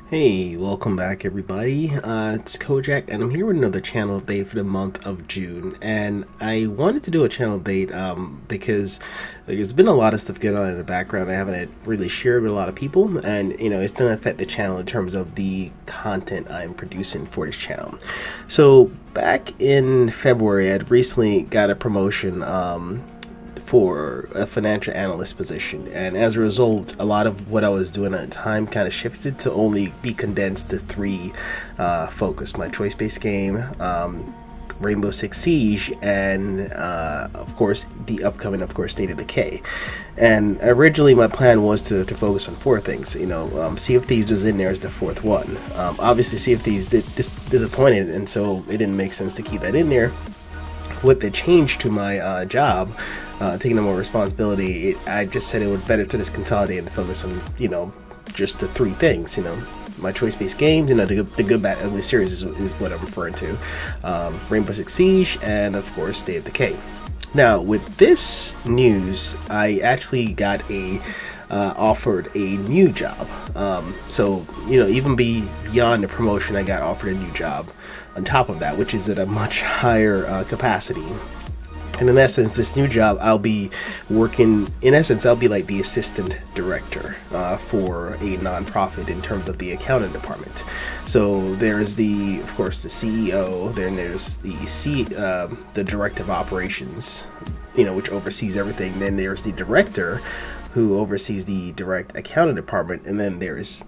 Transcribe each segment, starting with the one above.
Hey, welcome back everybody. It's Kojack and I'm here with another channel update for the month of June. And I wanted to do a channel update because there's been a lot of stuff going on in the background I haven't really shared with a lot of people, and it's going to affect the channel in terms of the content I'm producing for this channel. So back in February, I'd recently got a promotion for a financial analyst position, and as a result a lot of what I was doing at the time kind of shifted to only be condensed to three focus: my choice-based game, Rainbow Six Siege, and of course the upcoming State of Decay. And originally my plan was to focus on four things. Sea of Thieves was in there as the fourth one. Obviously Sea of Thieves disappointed, and so it didn't make sense to keep that in there. With the change to my job, taking on more responsibility, I just said it would better to just consolidate and focus on, just the three things. My choice-based games, the good, bad, ugly series is what I'm referring to. Rainbow Six Siege, and of course, State of Decay. Now, with this news, I actually got offered a new job. So, even beyond the promotion, I got offered a new job on top of that, which is at a much higher capacity. And in essence, this new job, I'll be working, I'll be like the assistant director for a nonprofit in terms of the accounting department. So there's of course, the CEO, then there's the director of operations, which oversees everything. Then there's the director, who oversees the direct accounting department, and then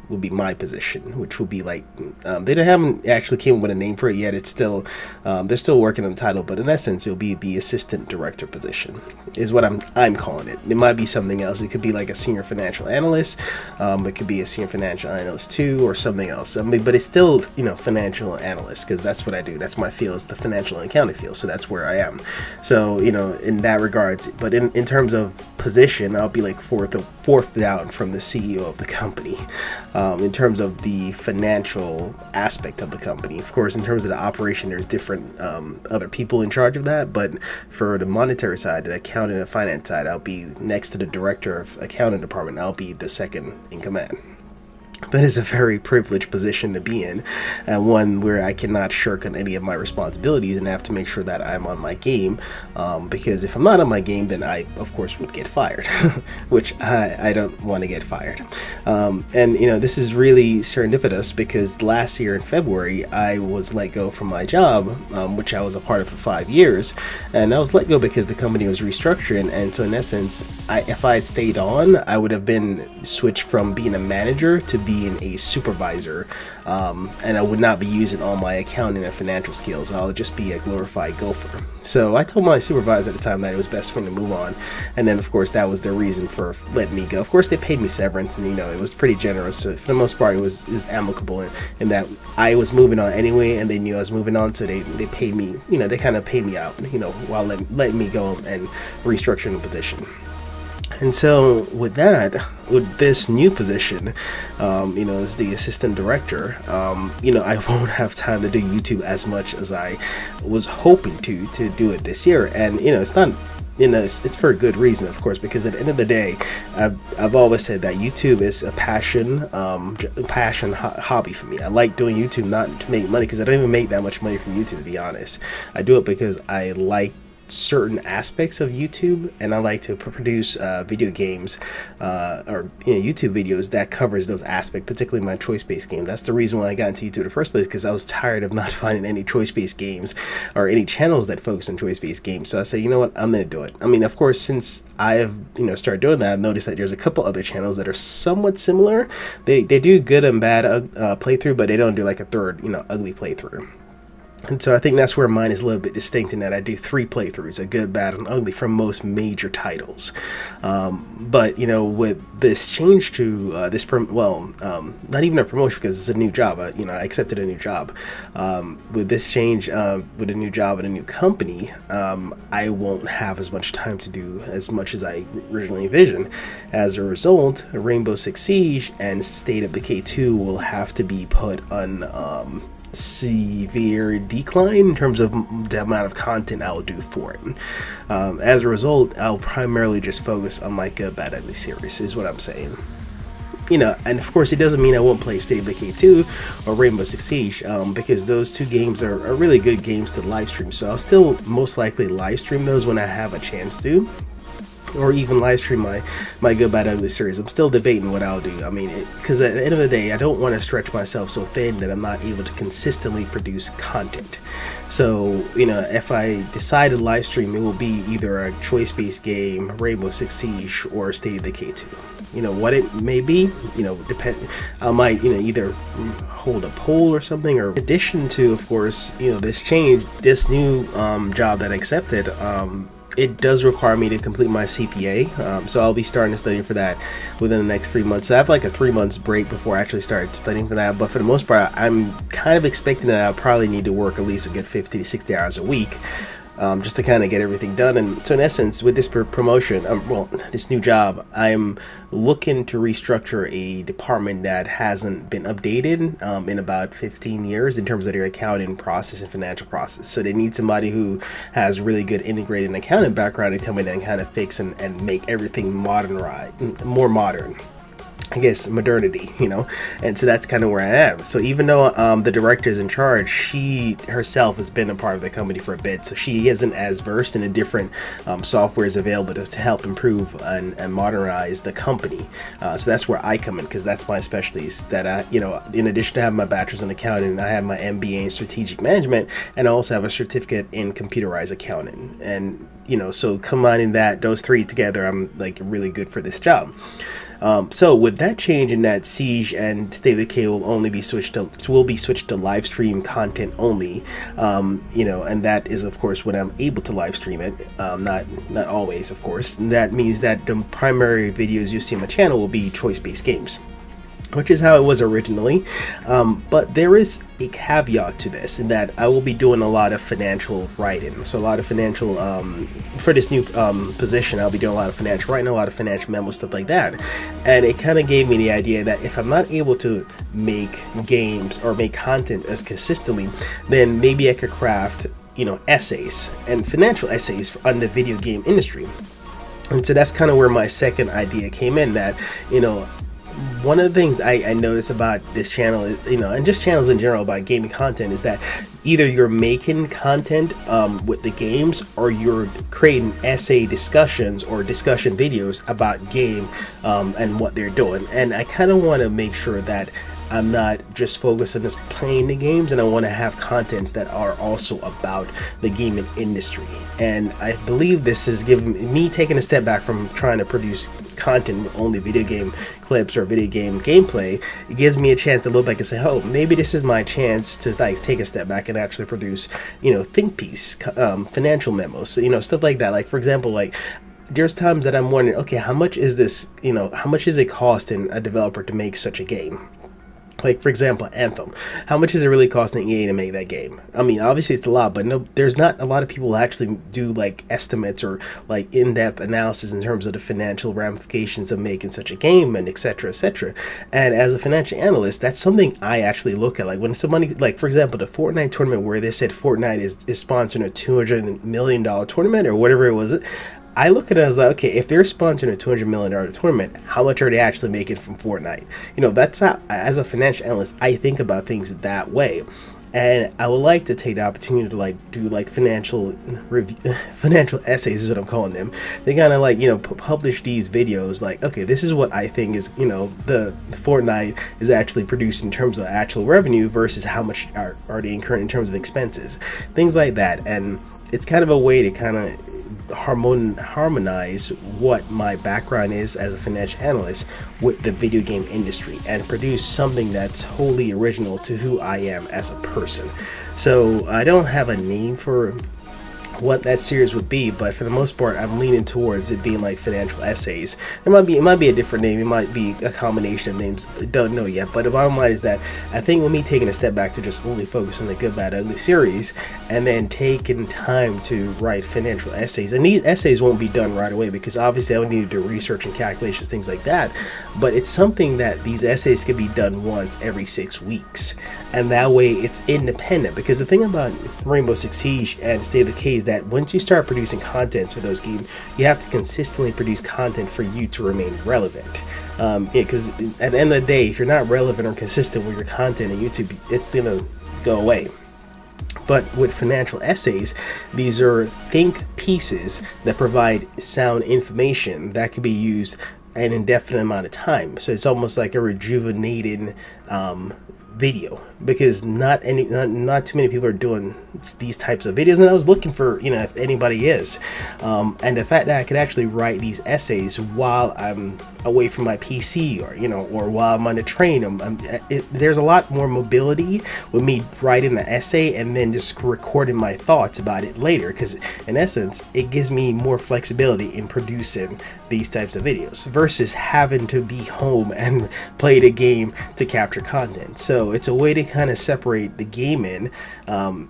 will be my position, which will be like, they haven't actually came up with a name for it yet. It's still, they're still working on the title, but in essence, it'll be the assistant director position, is what I'm calling it. It might be something else. It could be like a senior financial analyst. It could be a senior financial analyst 2 or something else. But it's still, financial analyst, because that's what I do. That's my field, is the financial and accounting field. So that's where I am. So, in that regards, but in terms of position, I'll be like fourth down from the CEO of the company, in terms of the financial aspect of the company. Of course, in terms of the operation, there's different other people in charge of that, but for the monetary side, the accounting and finance side, I'll be next to the director of accounting department. I'll be the second in command. That is a very privileged position to be in, and one where I cannot shirk on any of my responsibilities, and I have to make sure that I'm on my game, because if I'm not on my game, then I, of course, would get fired, which I don't want to get fired. And this is really serendipitous, because last year in February, I was let go from my job, which I was a part of for 5 years, and I was let go because the company was restructuring. And so in essence, if I had stayed on, I would have been switched from being a manager to being a supervisor, and I would not be using all my accounting and financial skills. I'll just be a glorified gopher. So I told my supervisor at the time that it was best for me to move on, and then of course that was their reason for letting me go. Of course they paid me severance, and it was pretty generous. So for the most part, it was amicable in that I was moving on anyway, and they knew I was moving on, so they paid me, they kind of paid me out, while letting me go and restructuring the position. And so with this new position, as the assistant director, I won't have time to do YouTube as much as I was hoping to do it this year. And it's not, it's for a good reason, of course, because at the end of the day, I've always said that YouTube is a passion hobby for me. I like doing YouTube not to make money, because I don't even make that much money from YouTube, to be honest. I do it because I like certain aspects of YouTube, and I like to produce video games or YouTube videos that covers those aspects, particularly my choice-based game. That's the reason why I got into YouTube in the first place, because I was tired of not finding any choice-based games or any channels that focus on choice-based games. So I said, you know what, I'm gonna do it. I mean, of course, since I've started doing that, I've noticed that there's a couple other channels that are somewhat similar. They do good and bad playthrough, but they don't do like a third ugly playthrough. And so I think that's where mine is a little bit distinct, in that I do 3 playthroughs, a good, bad, and ugly, from most major titles. But with this change to not even a promotion, because it's a new job. I accepted a new job. With this change, with a new job and a new company, I won't have as much time to do as much as I originally envisioned. As a result, Rainbow Six Siege and State of Decay 2 will have to be put on severe decline in terms of the amount of content I'll do for it. As a result, I'll primarily just focus on my good, bad, ugly series, is what I'm saying. you know, and of course it doesn't mean I won't play State of Decay 2 or Rainbow Six Siege, because those two games are really good games to live stream. So I'll still most likely live stream those when I have a chance to, or even live stream my Good Bad Ugly series. I'm still debating what I'll do. I mean, because at the end of the day, I don't want to stretch myself so thin that I'm not able to consistently produce content. So, you know, if I decide to live stream, it will be either a choice-based game, Rainbow Six Siege, or State of Decay 2. You know, what it may be, you know, I might, you know, either hold a poll or something, or in addition to, of course, you know, this new job that I accepted, it does require me to complete my CPA, so I'll be starting to study for that within the next 3 months. So I have like a 3 months break before I actually start studying for that, but for the most part, I'm kind of expecting that I'll probably need to work at least a good 50 to 60 hours a week, just to kind of get everything done. And so in essence, with this promotion, well, this new job, I'm looking to restructure a department that hasn't been updated in about 15 years in terms of their accounting process and financial process. So they need somebody who has really good integrated accounting background to come in and kind of fix and make everything more modern. I guess modernity, you know, and so that's kind of where I am. So even though the director is in charge, she herself has been a part of the company for a bit, so she isn't as versed in the different softwares available to help improve and modernize the company. So that's where I come in, because that's my specialties. That I, you know, in addition to having my bachelor's in accounting, I have my MBA in strategic management, and I also have a certificate in computerized accounting. And you know, so combining those three together, I'm like really good for this job. So with that change in that Siege and State of Decay will be switched to live stream content only, you know, and that is of course when I'm able to live stream it, not always, of course. And that means that the primary videos you see on my channel will be choice-based games, which is how it was originally, but there is a caveat to this, in that I will be doing a lot of financial writing. So a lot of financial, for this new position, I'll be doing a lot of financial writing, a lot of financial memos, stuff like that. And it kind of gave me the idea that if I'm not able to make games or make content as consistently, then maybe I could craft, you know, essays and financial essays on the video game industry. And so that's kind of where my second idea came in, that, you know, one of the things I notice about this channel, you know, and just channels in general about gaming content, is that either you're making content with the games, or you're creating essay discussions or discussion videos about game and what they're doing. And I kind of want to make sure that I'm not just focused on just playing the games, and I want to have contents that are also about the gaming industry. And I believe this is giving me taking a step back from trying to produce content with only video game clips or video game gameplay. It gives me a chance to look back and say, oh, maybe this is my chance to like take a step back and actually produce, you know, think piece, financial memos, you know, stuff like that. Like for example, like there's times that I'm wondering, okay, how much is this, you know, how much is it costing a developer to make such a game? Like, for example, Anthem. How much is it really costing EA to make that game? I mean, obviously it's a lot, but no, there's not a lot of people who actually do like estimates or like in-depth analysis in terms of the financial ramifications of making such a game, and etc, etc. And as a financial analyst, that's something I actually look at. Like when somebody, like for example, the Fortnite tournament where they said Fortnite is sponsoring a $200 million tournament or whatever it was, I look at it as like, okay, if they're sponsoring a $200 million tournament, how much are they actually making from Fortnite? You know, that's how, as a financial analyst, I think about things that way. And I would like to take the opportunity to like do like financial essays is what I'm calling them. They kind of like, you know, publish these videos like, okay, this is what I think is, you know, the Fortnite is actually producing in terms of actual revenue versus how much are they incurring in terms of expenses, things like that. And it's kind of a way to kind of harmonize what my background is as a financial analyst with the video game industry, and produce something that's wholly original to who I am as a person. So I don't have a name for what that series would be, but for the most part I'm leaning towards it being like financial essays. It might be a different name, it might be a combination of names, don't know yet. But the bottom line is that I think with me taking a step back to just only focus on the Good Bad Ugly series, and then taking time to write financial essays, and these essays won't be done right away because obviously I would need to do research and calculations, things like that, but it's something that these essays can be done once every 6 weeks, and that way it's independent. Because the thing about Rainbow Six Siege and State of Decay is that once you start producing content for those games, you have to consistently produce content for you to remain relevant. Because at the end of the day, if you're not relevant or consistent with your content on YouTube, it's gonna go away. But with financial essays, these are think pieces that provide sound information that could be used an indefinite amount of time. So it's almost like a rejuvenating video, because not too many people are doing these types of videos, and I was looking for, you know, if anybody is, and the fact that I could actually write these essays while I'm away from my PC, or, you know, or while I'm on the train, there's a lot more mobility with me writing the essay and then just recording my thoughts about it later, because in essence it gives me more flexibility in producing these types of videos versus having to be home and play the game to capture content. So it's a way to kind of separate the gaming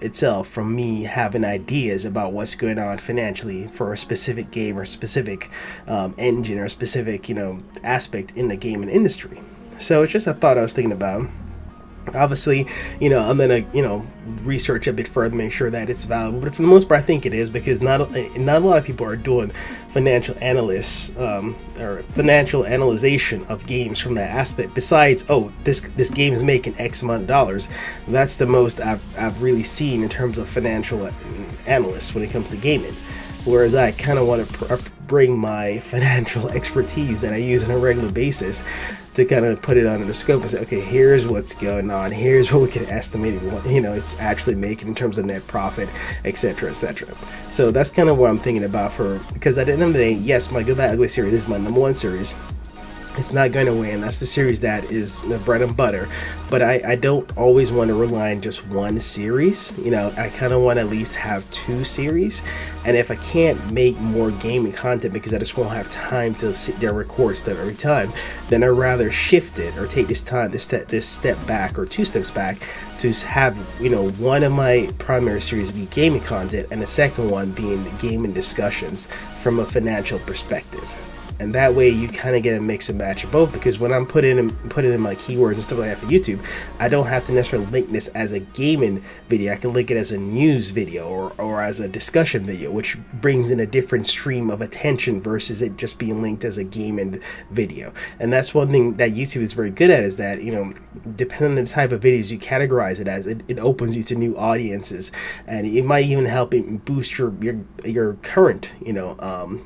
itself from me having ideas about what's going on financially for a specific game or specific engine or a specific, you know, aspect in the gaming industry. So it's just a thought I was thinking about. Obviously, you know, I'm gonna, you know, research a bit further, make sure that it's valuable, but for the most part I think it is, because not a lot of people are doing financial analysts or financial analyzation of games from that aspect, besides, oh, this game is making X amount of dollars. That's the most I've really seen in terms of financial analysts when it comes to gaming. Whereas I kind of want to bring my financial expertise that I use on a regular basis to kind of put it under the scope and say, okay, here's what's going on, here's what we can estimate what, you know, it's actually making in terms of net profit, etc., etc. So that's kind of what I'm thinking about, because at the end of the day, yes, my Good Bad Ugly series is my #1 series. It's not going away, and that's the series that is the bread and butter. But I don't always want to rely on just one series. You know, I kind of want to at least have 2 series. And if I can't make more gaming content because I just won't have time to sit there and record stuff every time, then I'd rather shift it or take this step back or 2 steps back to have, you know, one of my primary series be gaming content and the second one being gaming discussions from a financial perspective. And that way you kind of get a mix and match of both, because when I'm putting in my keywords and stuff like that for YouTube, I don't have to necessarily link this as a gaming video. I can link it as a news video or as a discussion video, which brings in a different stream of attention versus it just being linked as a gaming video. And that's one thing that YouTube is very good at, is that, you know, depending on the type of videos you categorize it as, it opens you to new audiences, and it might even help it boost your current, you know,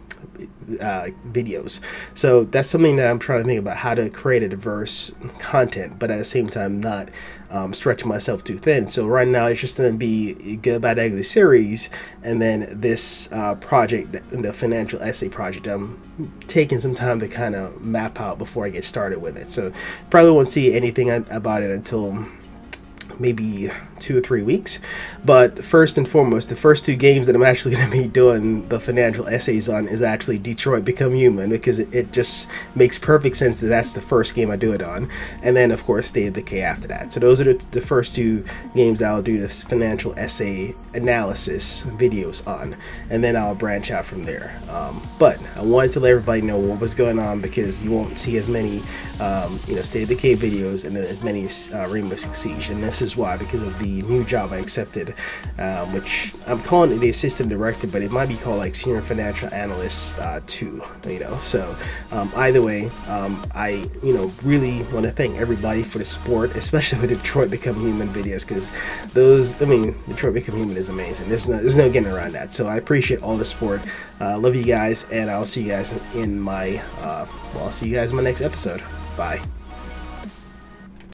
videos. So that's something that I'm trying to think about, how to create a diverse content, but at the same time not stretching myself too thin. So right now it's just going to be Good Bad Ugly series, and then this project, the financial essay project, I'm taking some time to kind of map out before I get started with it. So probably won't see anything about it until maybe 2 or 3 weeks. But first and foremost, the first 2 games that I'm actually going to be doing the financial essays on is actually Detroit Become Human, because it just makes perfect sense that that's the first game I do it on, and then of course State of Decay after that. So those are the first 2 games that I'll do this financial essay analysis videos on, and then I'll branch out from there. But I wanted to let everybody know what was going on, because you won't see as many you know, State of Decay videos and as many Rainbow Six Siege, and this is why, because of the new job I accepted, which I'm calling it the assistant director, but it might be called like senior financial analyst 2, you know. So either way, I, you know, really want to thank everybody for the support, especially with Detroit Become Human videos, because those, I mean, Detroit Become Human is amazing. There's no getting around that. So I appreciate all the support. Love you guys, and I'll see you guys in my well, I'll see you guys in my next episode. Bye.